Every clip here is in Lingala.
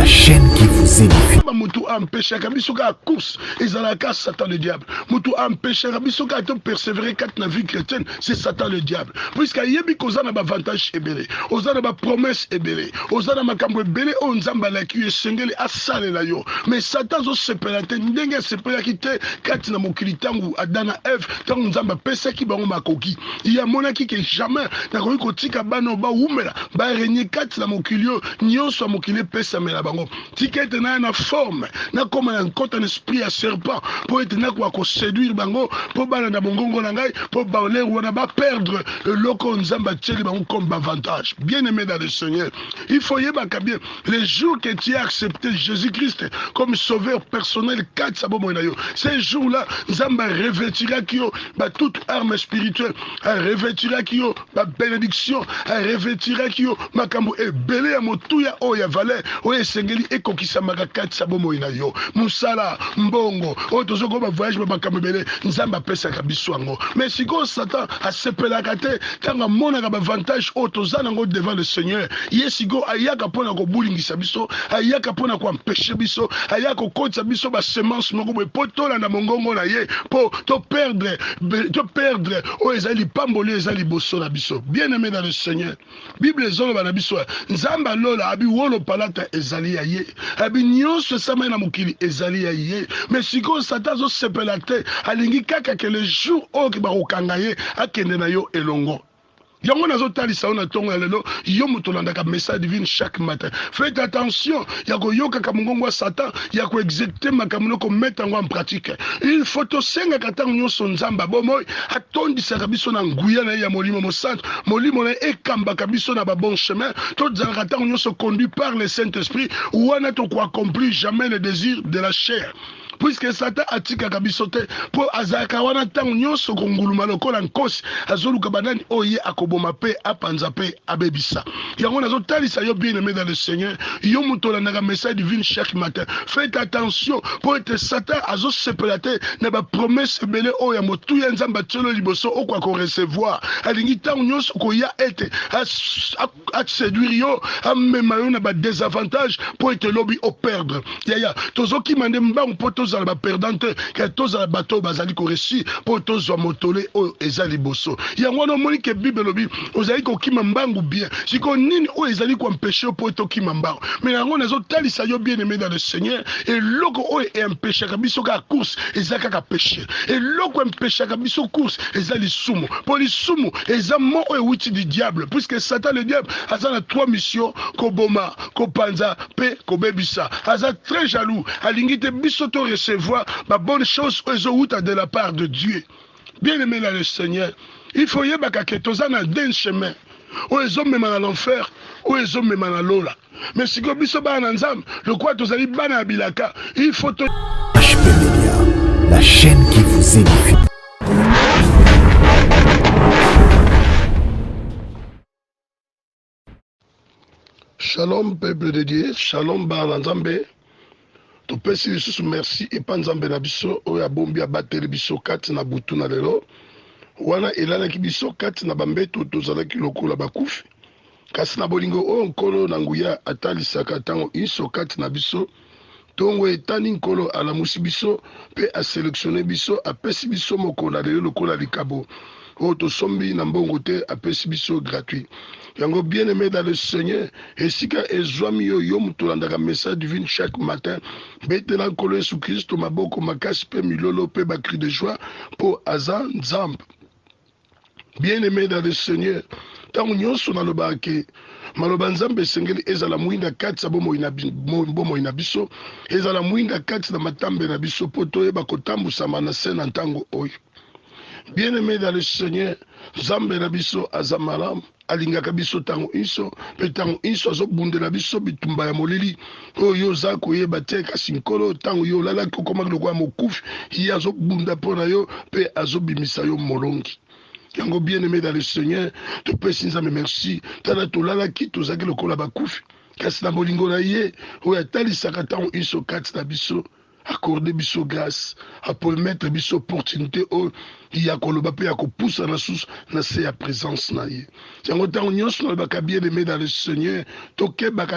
chaîne qui vous édifie. Mutu empêche Kabisoka à course, Ezalaka Satan le diable. Mutu empêche Kabisoka à te persévérer quand la vie chrétienne, c'est Satan le diable. Puisqu'à Yebi Kozana avantage ebele, Ozana ba promesse ebele, Ozana makambo ebele, Onzamba la qui est sengeli à sale la yo. Mais Satan zo sepelate, ndenge sepelaki te kati na mokili tangu Adana Eve, tangu Nzamba pesa ki bango makoki. Il y a monaki que jamais na koyi kotika bano ba umela, ba régner kati na mokili yo, nyonso mokili pesa mela bango. Tikete na forme, na comme un côté un esprit à serpent, pour être na quoi séduire bango, pour bala na bongongo na ngai, pour baler ou na ba perdre le loco Nzamba tcheli bango comme avantage. Bien aimé dans le Seigneur, il faut y bien les jours que tu as accepté Jésus-Christ comme sauveur personnel, ces jours-là, Nzamba revêtira qui ba toute arme spirituelle, revêtira qui ba bénédiction, revêtira qui makambo et belé à motuya oya valeur, oya sengeli et kokisa magakati sabomo inayo. Musala, mbongo, otozo ko ba voyage ba makambo belé, Nzamba pesa kabiso ango. Mais si go Satan a sepelakate, tanga mona ka ba avantage otozana ngo devant le Seigneur. Yesigo ayaka pona ko bulingisa biso, ayaka pona ko empêcher biso, ayaka ko kotsa biso ba semence moko bo potola na mongongo na ye, po to perdre o ezali pamboli ezali boso na biso. Bien aimé dans le Seigneur. Bible zolo ba na biso, Nzamba lola abi wolo palata ezali ya ye. Abi nyonso sama na mokili ezali ya ye. Mais siko Satan zo sepelate, alingi kaka que le jour o ki ba kokanga ye akende na yo elongo. Yango nazo talisa ona tonga lelo yo mutolanda ka message divine chaque matin. Faites attention, yako yoka ka mungongo wa Satan, yako exécuter makamno ko mettre en pratique. Il faut to senga katang nyonso Nzamba bomoy atondisa kabiso na nguya na ya molimo mo centre, molimo na ekamba kabiso na ba bon chemin, to zala katang nyonso conduit par le Saint-Esprit, ou on a to ko accomplir jamais le désir de la chair. Puisque Satan atika kabisote po azaka wana tangu nyonso konguluma lokola nkosi azoluka banani oye akoboma pe apanza pe abebisa. Yango nazo talisa yo bien aimé dans le Seigneur, yo mutola na message divine chaque matin. Faites attention pour être Satan azo sepelate na ba promesse belé oya motu ya Nzamba tsholo liboso okwa ko recevoir. Alingi tangu nyonso ko ya ete a séduire yo amema yo na ba désavantage pour être lobby au perdre. Yaya tozoki mande mbangu poto za ba perdante que tous za bateau bazali ko réussi pour tous zo motolé o ezali boso. Yango no moni ke Bible lobi ozali ko kima mbangu bien. Siko nini o ezali ko empêcher pour to kima mbangu. Mais yango nazo talisa yo bien aimé dans le Seigneur et loko o est empêcher ka biso ka course ezaka ka péché. Et loko empêcher ka biso course ezali sumo. Pour les sumo ezamo o wuti du diable puisque Satan le diable a na trois missions ko boma, ko panza pe ko bebisa. Aza très jaloux, alingi te biso to recevoir ma bonne chose de la part de Dieu. Bien aimé dans le Seigneur, il faut y avoir quelque chose dans un chemin. Ou les hommes même à l'enfer, ou les hommes même à l'ola. Mais si vous biso ba nanzam, le quoi tous allez bana bilaka, il faut te HP Media, la chaîne qui vous édifie. Shalom peuple de Dieu, shalom ba nanzambe. To pesi Yesu merci et panzambe na biso oya bombi abateli biso kati na butu na lelo wana elalaki biso kati na bambeto tozalaki lokola bakufi kasi na bolingo oyo nkolo na nguya atalisaka ntango iso kati na biso tongo etani nkolo alamusi biso mpe aselektione biso apesi biso moko na lelo lokola likabo oyo tosombi na mbongo te apesi biso gratuit. Yango bien aimé dans le Seigneur, esika ezwami yo mutolandaka message divine chaque matin, betela nkolo Yesu Kristo maboko makasi pe milolo pe bakri de joie pour aza Nzamba. Bien aimé dans le Seigneur, tango nyonso nalobaki maloba Nzambe esengeli ezala mwinda kati sa bomoi na biso, ezala mwinda kati na matambe na biso po toyeba kotambusama na se na ntango oyo. Bien aimé dans le Seigneur, Nzambe na biso azamalam alingaka biso tango iso pe tango iso azobundela biso bitumba ya molili oyo za koyeba te kasi nkolo tango yo lalaki okomaki lokwa mokufi ye azobunda mpona yo pe azobimisa yo molongi. Yango bien aimé dans le Seigneur, topesi Nzambe merci tala tolalaki tozalaki lokola bakufi kasi na bolingo na ye oyo atalisaka tango iso kati na biso accordé biso grâce, à permettre biso opportunité ya koloba pe ya kopusa na susu na se ya présence na ye. Yango tango nyonso na baka bien aimé dans le Seigneur, tokeba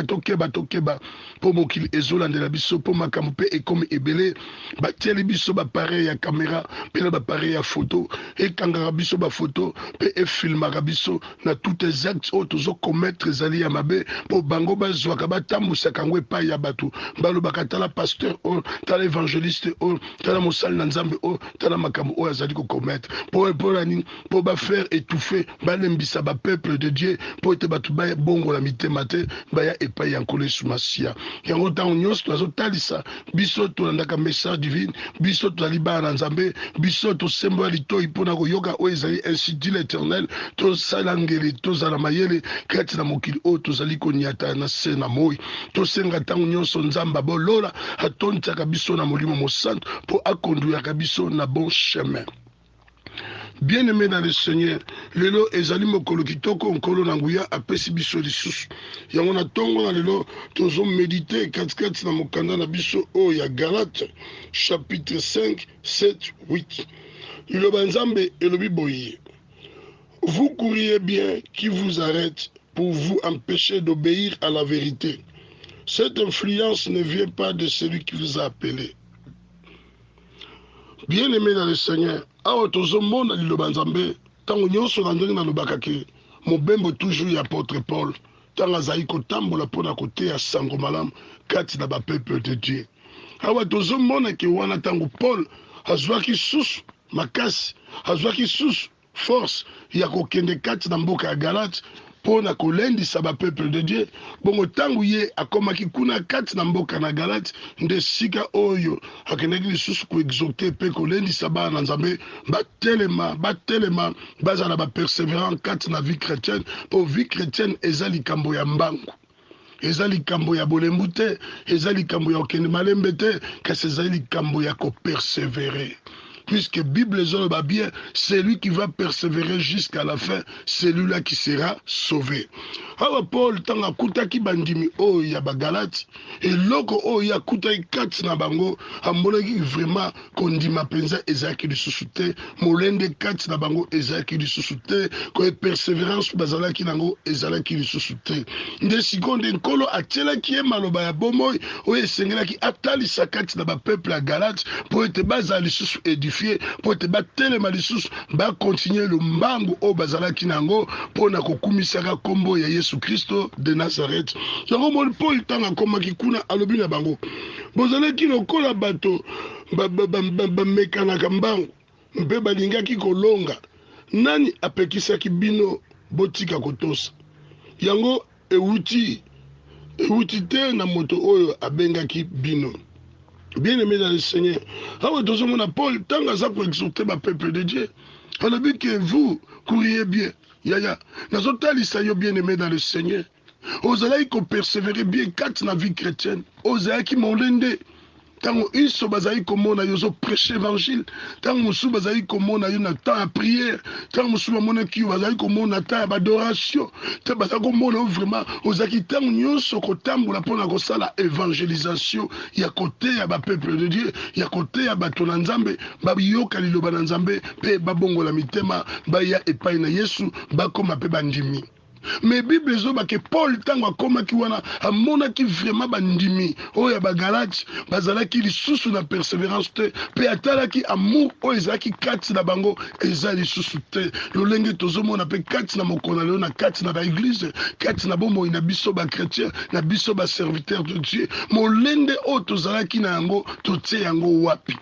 po mokili ezolandela biso po makambo pe ekomi ebele batieli biso bapareil ya caméra pe na bapareil ya photo ekangaka biso bafoto pe efilmaka biso na tout les actes oyo tozokometre ezali ya mabe po bango bazwaka batambusaka yango epai ya bato balobaka tala pasteur oyo tala évangéliste oyo tala mosali na nzambe oyo tala makambo oyo azali kokometre po nani po bafaire étouffer balembisa bapeuple de Dieu po ete bato babongola mitema te baya epai ya nkolo Yesu Masiya. Yango ntango nyonso tozotalisa biso tolandaka message divine biso tozali bana na nzambe biso tosembola litoi mpona koyoka oyo ezali ainsi dit l'Éternel tosala ngeli tozala mayele kati na mokili oyo tozali koniata na se na moi tosenga ntango nyonso nzambe abolola atondisaka biso na molimo mosantu mpo akonduiraka biso na bon chemin. Bien-aimé dans le Seigneur, lelo ezali mokolo kitoko nkolo na nguya apesi biso lisusu. Yango na tongo na lelo tozo méditer kati na mokanda na biso o ya Galate chapitre 5, 7, 8. Liloba nzambe elobi boye. Vous courriez bien qui vous arrête pour vous empêcher d'obéir à la vérité. Cette influence ne vient pas de celui qui vous a appelé. Bien-aimé dans le Seigneur, awa tozomona liloba nzambe tango nyonso na ndenge nalobaka ke mobembo toujours ya apôtre Paul tango azali kotambola mpona koteya sango malamu kati na bapeuple de Dieu. Awa tozomona ke wana tango Paul azwaki susu makasi azwaki susu force ya kokende kati na mboka ya Galate mpona kolendisa bapeuple de Dieu bongo tango ye akomaki kuna kati na mboka na Galate nde sika oyo akendaki lisusu koexote mpe kolendisa bana na nzambe batelema bazala bapersévérant kati na vie chrétienne mpo vie chrétienne eza likambo ya mbangu eza likambo ya bolembu te eza likambo ya kokende malembe te kasi eza likambo ya kopersévérer. Puisque Bible va bien, celui qui va persévérer jusqu'à la fin, celui-là qui sera sauvé. Alors Paul, tant à Koutaki bandimi o ya bagalati, et loko o ya Koutaki kati na bango, a moleki vraiment kondima penza ezaki du susute, molende kati na bango ezaki du susute, ko persévérance bazalaki nango ezalaki du susute. Nde sikonde nkolo atela ki e maloba ya bomoy, o esengela ki atali sakati na ba peuple a Galate, pour ete bazali susu édifié, pour ete batelema lisusu ba continuer le mbangu o bazalaki nango pona kokumisaka kombo ya Yesu Christo de Nazareth. Yango mon Paul tanga komaki kuna alobi na bango. Bozalaki lokola bato mekanaka mbangu mpe balingaki kolonga. Nani apekisaki bino botika kotosa? Yango ewuti te na moto oyo abengaki bino. Bien-aimé dans le Seigneur, alors Paul, tant que ça pour exhorter ma peuple de Dieu, on a vu que vous courriez bien. Yaya, nous avons bien-aimé dans le Seigneur. Vous allez persévérer bien quatre dans la vie chrétienne. Vous allez qui m'ont lendé. Tango iso bazali komona yozo prêcher évangile, tango musu bazali komona yo na temps à prière, tango musu bamona ki bazali komona temps d'adoration, te bazali komona vraiment ozaki tango nyonso kotambola pona kosala évangélisation ya côté ya ba peuple de Dieu, ya côté ya bato na Nzambe, ba yoka liloba na Nzambe pe babongola mitema ba ya epai na Yesu ba koma pe bandimi. Mais Bible zoba que Paul tango akomaki wana amonaki vraiment bandimi oya bagalati bazalaki lisusu na persévérance te pe atalaki amour oyo ezalaki kati na bango eza lisusu te lolenge tozomona pe kati na mokona leo na kati na baeglise kati na bomoi na biso bachrétien na biso baserviteur de Dieu molende oyo tozalaki na yango totie yango wapi?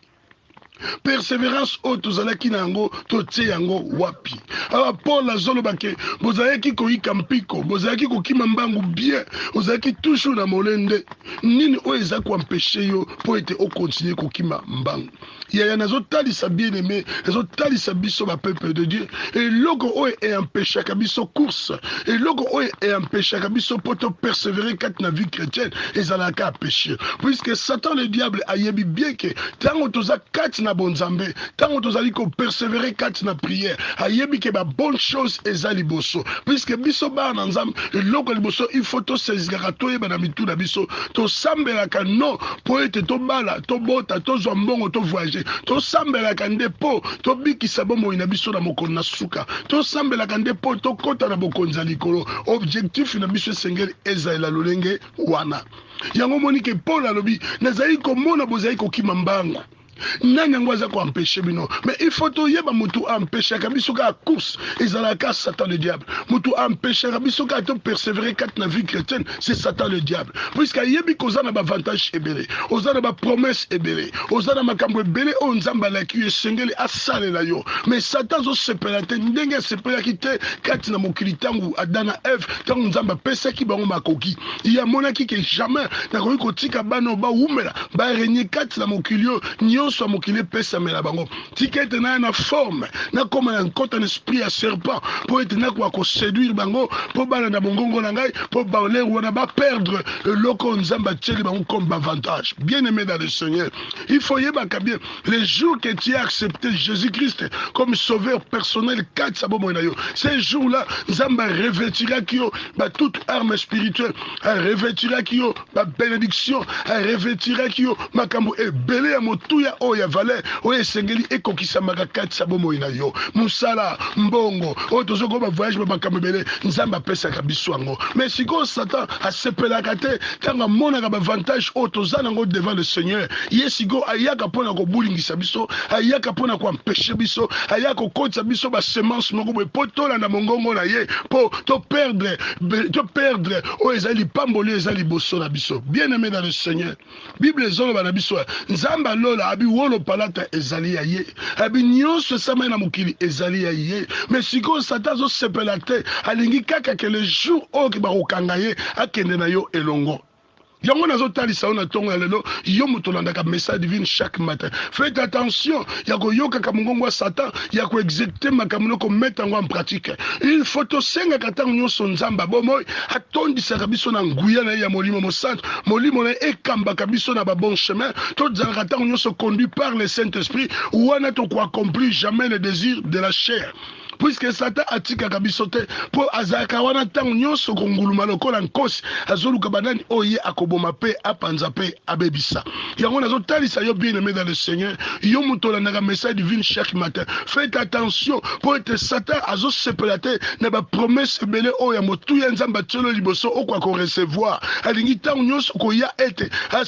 Persévérance otozalaki nango totie yango wapi? Alors Paul azoloba ke bozalaki koyika mpiko bozalaki kokima mbangu bien bozalaki toujours na molende nini oyo eza koempêche yo po ete okontinue kokima mbangu yaya nazotalisa bien aimé nazotalisa biso ba peuple de Dieu eloko oyo empêchaka biso course eloko oyo empêchaka biso poto persévérer kati na vie chrétienne ezalaka péché puisque Satan le diable ayebi bien que tango toza kati na bonzambe tango tozali ko persévérer kati na prière ayebi ke ba bonne chose eza liboso puisque biso ba na nzambe eloko liboso il faut to saisir to yeba na mitu na biso to sambelaka non po ete to bala to bota to zwa mbongo to voyager te tosambelaka nde mpo tobikisa bomoi na biso na mokolo na suka tosambelaka nde mpo tokɔta na bokonzi ya likolo objectif na biso esengeli ezala lolenge wana yango moni ke Paul alobi nazali komona bozali kokima mbangu nani yango aza koempêche bino mais il faut toyeba motu empêchaka biso ka course ezalaka Satan le diable motu empêchaka biso ka to persévérer kati na vie chrétienne c'est Satan le diable puisque yebi koza na avantage ebele oza na promesse ebele oza na makambo ebele o nzamba alaki esengeli asalela yo mais Satan zo sepela te ndenge asepelaki te kati na mokili ntango Adam na Eve ntango nzamba apesaki bango makoki yamonaki ke jamais nakoki kotika bana bawumela barenie kati na mokili oyo soit mokili pesa mela bango tikete na forme na comme un côté un esprit à serpent pour être na quoi séduire bango pour bala na bongongo na ngai pour baler ou na ba perdre le loko nzamba tcheli bango comme avantage bien aimé dans le Seigneur il faut yeba bien les jours que tu as accepté Jésus-Christ comme sauveur personnel quatre sabomo na yo ces jours-là nzamba revêtira kio ba toute arme spirituelle revêtira kio ba bénédiction revêtira kio makambo e belé ya motuya oya valeur oya sengeli ekokisa makakati sabomo na yo musala mbongo o tozoko ba voyage ba makambo belé nzamba pesa ka biswango mais siko Satan asepelaka te tanga mona ka ba avantage o tozana ngo devant le Seigneur yesigo ayaka pona ko bulingisa biso ayaka pona ko empêcher biso ayaka ko kotsa biso ba semence moko bo potola na mongongo na ye po to perdre o ezali pamboli ezali boso na biso bien aimé dans le Seigneur Bible zolo ba na biso nzamba lola abi wolo palata ezali ya ye abi nyonso sama na mokili ezali ya ye mais siko Satan zo sepela te alingi kaka ke le jour o ki ba kokanga ye akende na yo elongo yango nazo talisa ona tongo lelo yo mutolanda ka message divine chaque matin faites attention ya ko yoka ka mongongo wa Satan ya ko exécuter makamno ko mettre en pratique il faut to senga katango nyonso nzamba bomoy atondisa kabiso na nguya na ya molimo mo centre molimo na ekamba kabiso na ba bon chemin to zala katango nyonso conduit par le Saint-Esprit wana to ko accomplir jamais les désirs de la chair puisque Satan atika kabisote po azaka wana tango nyonso konguluma lokola nkosi azoluka banani oye akoboma pe apanza pe abebisa yango nazo talisa yo bien aimé dans le Seigneur yo mutola na message divine chaque matin faites attention pour être Satan azo sepelate na ba promesse belé oya motu ya nzamba tsolo liboso okwa ko recevoir alingi tango nyonso ko ya ete a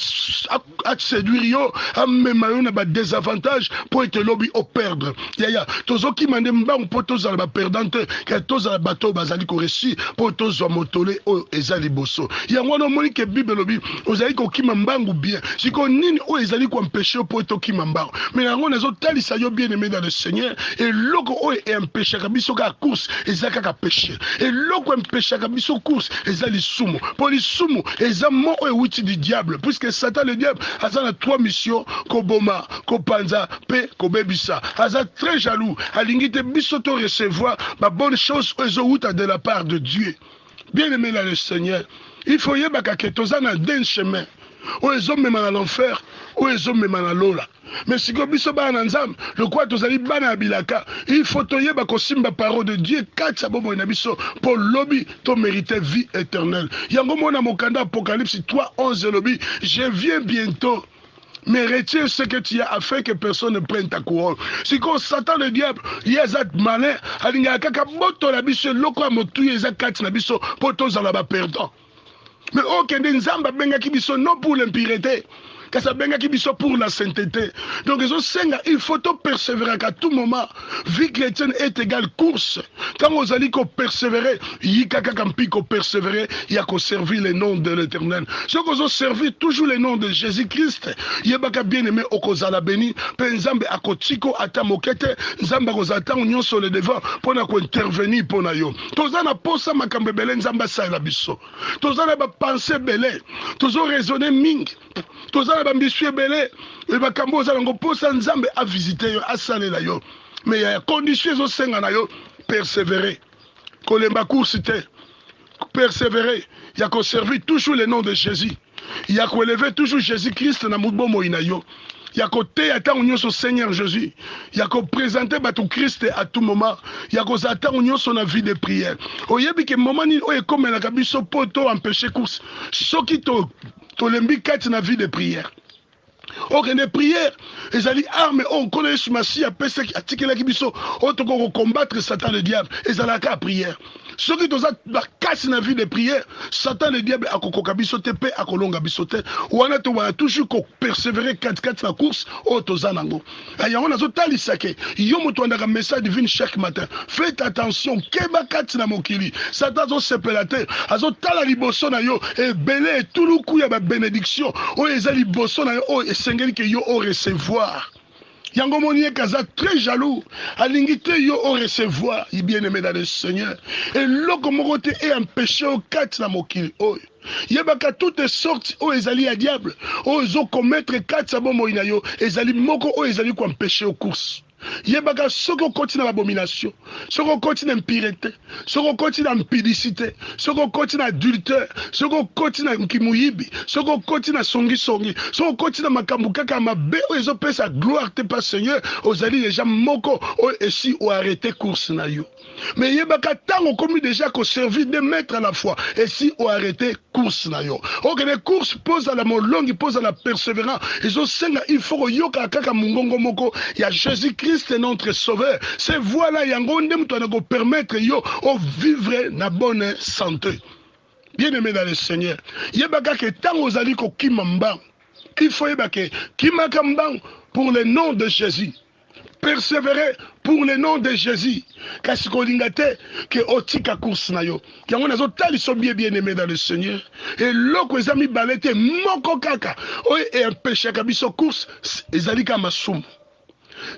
séduire yo amema yo na ba désavantage pour être lobby au perdre yaya tozoki mande mbangu poto za ba perdante que tous za bateau bazali ko réussi pour tous zo motolé o ezali boso yango no moni ke Bible lobi ozali ko kima mbangu bien siko nini o ezali ko empêcher pour to kima mbangu mais yango nazo talisa yo bien aimé dans le Seigneur et loko o e empêcher ka biso ka course ezaka ka péché et loko empêcher ka biso course ezali sumo pour les sumo ezamo o wuti du diable puisque Satan le diable azana trois missions ko boma ko panza pe ko bebisa aza très jaloux alingite biso to recevoir ma bonne chose de la part de Dieu. Bien aimé là le Seigneur, il faut y avoir que tous en d'un chemin. Ou les hommes même à l'enfer, ou les hommes même à l'ola. Mais si vous biso ba nanzam, le quoi tous allez bana bilaka, il faut to yeba ko simba parole de Dieu katsa bomo na biso pour lobby to mériter vie éternelle. Yango mona mokanda Apocalypse 3:11 lobby, je viens bientôt. Mais retiens ce que tu as afin que personne ne prenne ta couronne. Si quand Satan le diable, il y a zat malin, alinga kaka moto la biso loko motu yeza kati na biso poto za la ba perdant. Mais aucun des nzamba benga ki biso non pour l'impureté. Kasa benga ki biso pour la sainteté. Donc il faut persévérer à tout moment. Vie chrétienne est égale course. Quand vous allez persévérer, yikaka kampi ko persévérer, il y a qu'on servir le nom de l'Éternel. Ce que vous servir toujours le nom de Jésus-Christ. Yebaka bien aimé okozala béni, pe nzambe akotiko atamokete, nzamba kozata union sur le devant pour na ko intervenir pour na yo. Tozana posa makambe belé nzamba sa la biso. Tozana ba penser belé. Tozo raisonner ming. Tozana bambisue belé et bakambo za ngo posa nzambe a visiter yo a salela yo mais il y a conditions zo senga na yo persévérer kolemba course te persévérer il y a qu'on servir toujours le nom de Jésus il y a qu'on élever toujours Jésus-Christ na mubomo ina yo il y a côté attend union sur Seigneur Jésus il y a qu'on présenter batou Christ à tout moment il y a qu'on attend union sur la vie de prière oyebi ke moment ni o e comme la kabiso poto empêcher course soki to lembi kati na vie de prière okende prière ezali arme on connaît sur Messie apesa atikelaki biso otoko combattre Satan le diable ezalaka prière soki toza bakasi na vie de prière Satan le diable akokoka biso te pe akolonga biso te wana to wana toujours ko persévérer 4 na course o toza nango ayango nazotalisa ke yo moto andaka message divine chaque matin faites attention keba kati na mokili Satan zo sepelateur azotala liboso na yo ebele etuluku ya ba bénédiction o ezali liboso na yo o esengeli ke yo o recevoir yango moni kaza très jaloux alingi te yo o recevoir y bien aimé dans le Seigneur et loko moko te e empêché au kati na mokili oyo yebaka toutes sortes o ezali ya diable o ezo commettre kati ya bomoi na yo ezali moko o ezali ko empêcher au course yebaka soko continue l'abomination soko continue impureté soko continue impudicité soko continue adultère soko continue kimuyibi soko continue songi soko continue makambu kaka mabe o ezo pesa gloire te pas Seigneur ozali déjà moko o esi o arrêter course na yo mais yebaka tango comme déjà ko servir de maître à la fois esi o arrêter course na yo ok les courses pose à la longue pose à la persévérance ezo senga il faut yoka kaka mungongo moko ya Jésus-Christ est notre sauveur. C'est voilà yango ndem to na go permettre yo au vivre na bonne santé. Bien aimé dans le Seigneur. Yebaka ke tango zali ko kimamba. Il faut yebaka kimakamba pour le nom de Jésus. Persévérer pour le nom de Jésus. Kasi ko lingate ke otika course na yo. Yango nazo tali so bien aimé dans le Seigneur. Et loko ezami balete moko kaka. Oye e un péché kabiso course ezali ka masumu.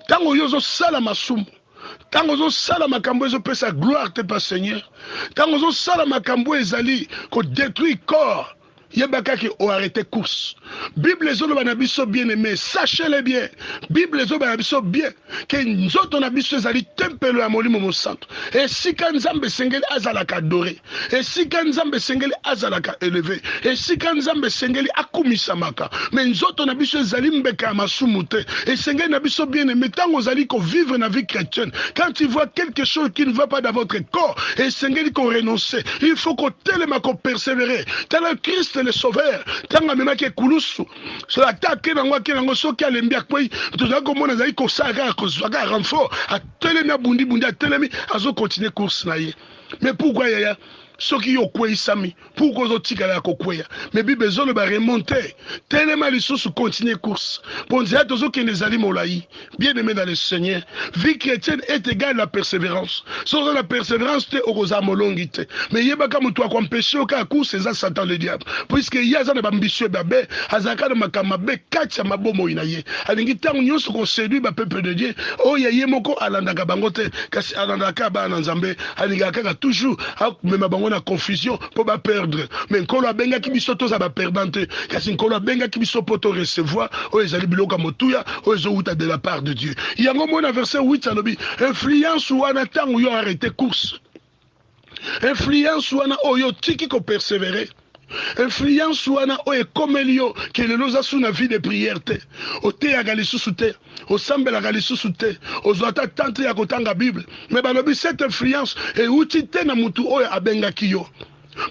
Tango yozo sala masumu tango zo sala makambo ezo pesa gloire te pas Seigneur tango zo sala makambo ezali ko détruire corps yebaka ki o arrêter course Bible ezo lo bana biso bien aimé sachez-le bien Bible ezo bana biso bien que nzoto na biso ezali tempelo ya molimo mo santo et si kan nzambe sengeli azalaka adoré et si kan nzambe sengeli azalaka élevé et si kan nzambe sengeli akumisamaka mais nzoto na biso ezali mbeka ya masumu te et sengeli na biso bien aimé tango ozali ko vivre na vie chrétienne quand tu vois quelque chose qui ne va pas dans votre corps et sengeli ko renoncer il faut ko telema ko persévérer tel Christ le sauveur tanga mema ke kulusu so attaque nango soki alembi akwei tozali komona azali kosala kozwaka renfort atelemi abundi atelemi azo continuer course na ye mais pourquoi yaya soki yo kweisami pourquoi ozotikala ya kokweya mais bible ezoloba remonter telema lisusu continuer course ponzela tozokende ezali molai bien aimé dans le Seigneur vie chrétienne est égale la persévérance sans la persévérance te okoza molongi te mais yebaka moto akompêcher oka course eza Satan le diable puisque ye aza na bambisio babe azalaka na makambo mabe kati ya mabomoi na ye alingi ntango nyonso koséduire bapeuple de Dieu oyo ye moko alandaka bango te kasi alandaka bana nzambe alingaka kaka toujours akumema bango na confusion pour ba perdre mais nkolo abenga ki biso toza ba perdante kasi nkolo abenga ki biso poto recevoir o ezali biloko motuya o ezouta de la part de Dieu yango mona verset 8 alobi influence wana tango yo arrêter course influence wana oyo tiki ko persévérer influence wana o ekomelio ke lelo za suna vie de prière te o te ya galisusu te o sambela galisusu te o zota tante ya kotanga Bible mais balobi cette influence e uti te na mutu oyo abengaki yo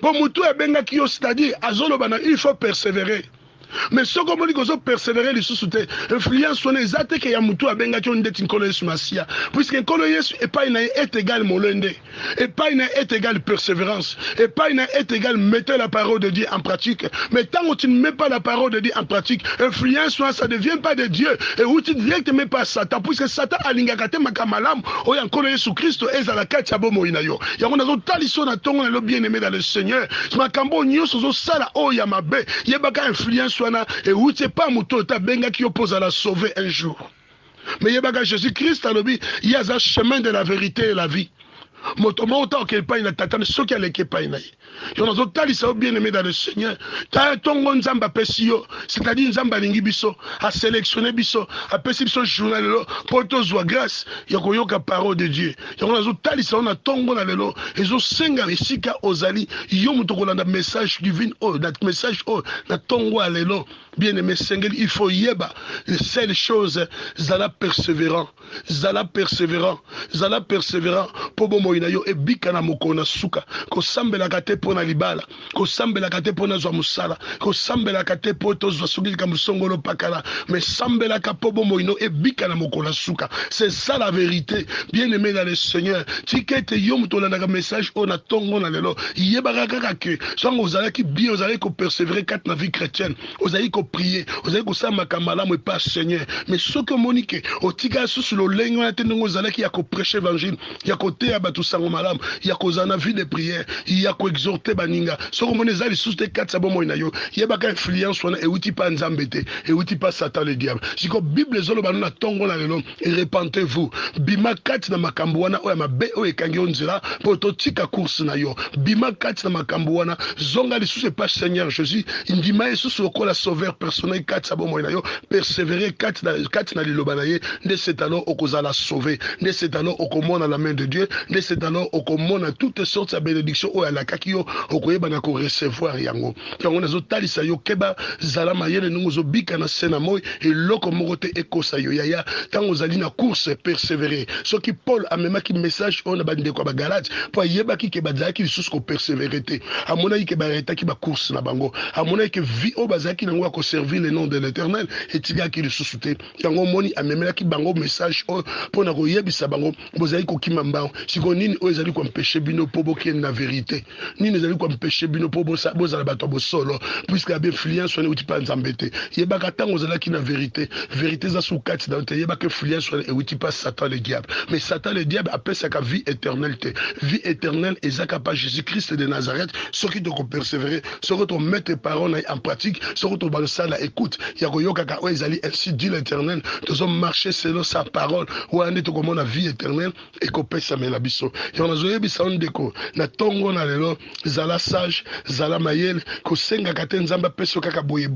bon mutu abengaki yo c'est-à-dire azoloba na il faut persévérer mais ce que moni kozo persévérer lisusu te influence wana ezate ke ya mutu abengaki yo ndeti nkolo Yesu Masia puisque nkolo Yesu epai na est égal molende epai na est égal persévérance epai na est égal mettre la parole de Dieu en pratique mais tant que tu ne mets pas la parole de Dieu en pratique influence wana ça devient pas de Dieu et où tu directement pas Satan puisque Satan alingaka te makamalam oya nkolo Yesu Kristo ezala kati ya bomoi na yo yango nazo taliso na tongo na lo bien aimé dans le Seigneur makambo nyonso zo sala oya mabe yebaka influence et où c'est pas muto ta benga qui oppose à la sauver un jour mais yebaka Jésus-Christ alobi il y a un chemin de la vérité et la vie motomo autant qu'il pas une tatane ce qui allait pas une yo nazo talisa bien aimé dans le Seigneur ta tongo nzamba pesio c'est-à-dire nzamba lingi biso a sélectionner biso a pesi biso journal lo poto zwa grâce yoko yoka parole de Dieu yo nazo talisa na tongo na lelo ezo senga esika ozali yo muto kolanda message divine oh that message oh na tongo alelo bien aimé sengeli il faut yeba les seules choses zala persévérant pour bon bomoi na yo ebika na mokolo na suka kosambelaka te mpo na libala kosambelaka te mpo nazwa mosala kosambelaka te mpo tozwa soki likambo songolo pakala mais sambelaka mpo bomoi no ebika na mokolo na suka. C'est ça la vérité, bien aimé dans le Seigneur. Tikete yo muto na message on a tongo na lelo yebaka kaka ke songo ozalaki bien ozalaki ko persévérer kat na vie chrétienne ozalaki ko prier ozalaki ko samba kamala mo pas Seigneur mais ce que monique otika susu lo lengo na tengo ozalaki ya ko prêcher évangile ya ko te abatu sango malam ya ko zana vie de prière ya ko exhorter baninga soko moni zali susu te kat sabo mo na yo yebaka influence wana e uti pa nzambete e uti pa Satan le diable siko Bible zolo banu na tongo na lelo et repentez-vous bima kat na makambo wana oya mabe o ekangi onzela po to tika course na yo bima kat na makambo wana zonga lisusu pas Seigneur Jésus indima yesusu okola sauveur personnel kat sabo mo na yo persévérer kat na liloba na ye nde c'est alors okozala sauver nde c'est alors okomona la main de Dieu nde c'est alors okomona toutes sortes de bénédictions oya la kaki yo okoyeba na ko recevoir yango yango nazo talisa yo keba zala mayele nungo zo bika na sena moy et loko moko te ekosa yo yaya tango zali na course persévérer ce qui Paul a même qui message on a bande kwa ba Galate pour yeba ki ke bazaki lisusu ko persévérer te amona ki ba reta ki ba course na bango amona ki vie o bazaki nango ko servir le nom de l'Éternel et tiga ki lisusu te yango moni amemela ki bango message pour na ko yebisa bango bozali ko kimamba siko nini o ezali ko empêcher bino po boke na vérité nini ezali ko empêcher bino po bozala bato bo solo puisque la influence on uti pa nzambete yeba ka tango zala ki na vérité za soukati dans te yeba que influence on uti pa Satan le diable mais Satan le diable appelle ça vie éternelle vie éternelle et ça pas Jésus-Christ de Nazareth ce qui doit persévérer ce que tu mettre parole en pratique ce que tu vas ça la écoute ya ko yoka ka ezali ainsi dit l'Éternel nous sommes marcher selon sa parole ou ande to comme la vie éternelle et ko pesa mela biso ya na zoyebi sa ndeko na tongo na lelo zala sage zala mayel ko senga kate nzamba peso kaka boye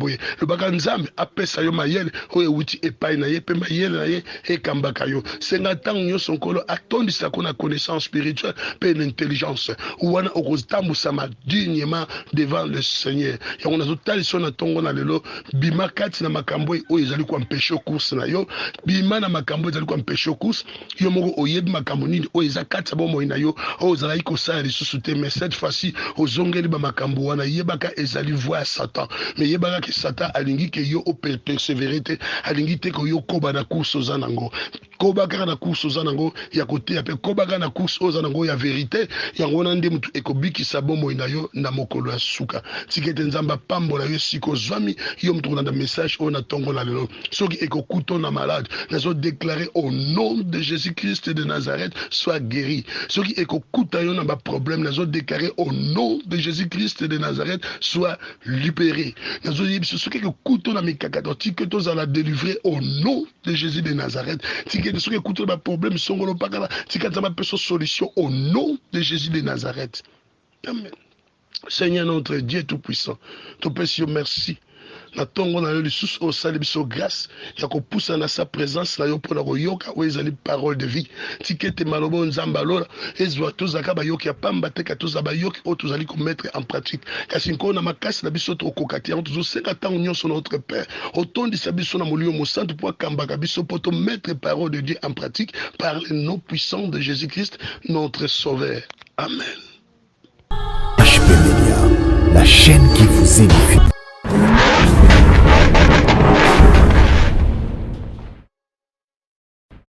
le baka nzambe apesa yo mayel o ewuti epai na ye pe mayel na ye e kambaka yo senga tango nyoso nkolo atondisa ko na connaissance spirituelle pe l'intelligence wana okotambusa ma dignement devant le Seigneur ya on a total so na tongo na lelo bima kati na makambo o ezali ko empêcher course na yo bima na makambo ezali ko empêcher course yo moko oyebi makambo nini o ezakati bo mo na yo o ezali ko sa lisusu te mais cette fois-ci ozongeli ba makambo wana yebaka ezali voix Satan mais yebaka que Satan alingi ke yo o persévérer te alingi te ko yo koba na course ozanango koba kaka na course ozanango ya côté ya pe koba kaka na course ozanango ya vérité yango na nde mutu ekobikisa bomo na yo na mokolo ya suka tikete nzamba pambola yo siko zwami yo mutu na message on a tongo la lelo soki ekokuto na malade nazo déclarer au nom de Jésus-Christ de Nazareth soit guéri soki ekokuta yo na ba problème nazo déclarer au nom de Jésus-Christ de Nazareth soit libéré nazo yebisa soki ekokuto na mikakato tiketo za la délivrer au nom de Jésus de Nazareth tikete soki ekokuto ba problème songolo pakala tikata ba peso solution au nom de Jésus de Nazareth. Amen. Seigneur notre Dieu tout-puissant, te pèse merci. Na tongo na le sous au salut biso grâce ya ko poussa na sa présence na yo pour la yoka o ezali parole de vie tikete malobo nzamba lola ezwa tozaka ba yoki ya pamba te ka tozaba yoki o tozali ko mettre en pratique kasi nko na makasi na biso to kokati en tozo seka tango nyonso notre père otondi sa biso na molio mo santo pour kambaka biso pour to mettre parole de Dieu en pratique par le nom puissant de Jésus-Christ notre sauveur. Amen. HP Media, la chaîne qui vous édifie.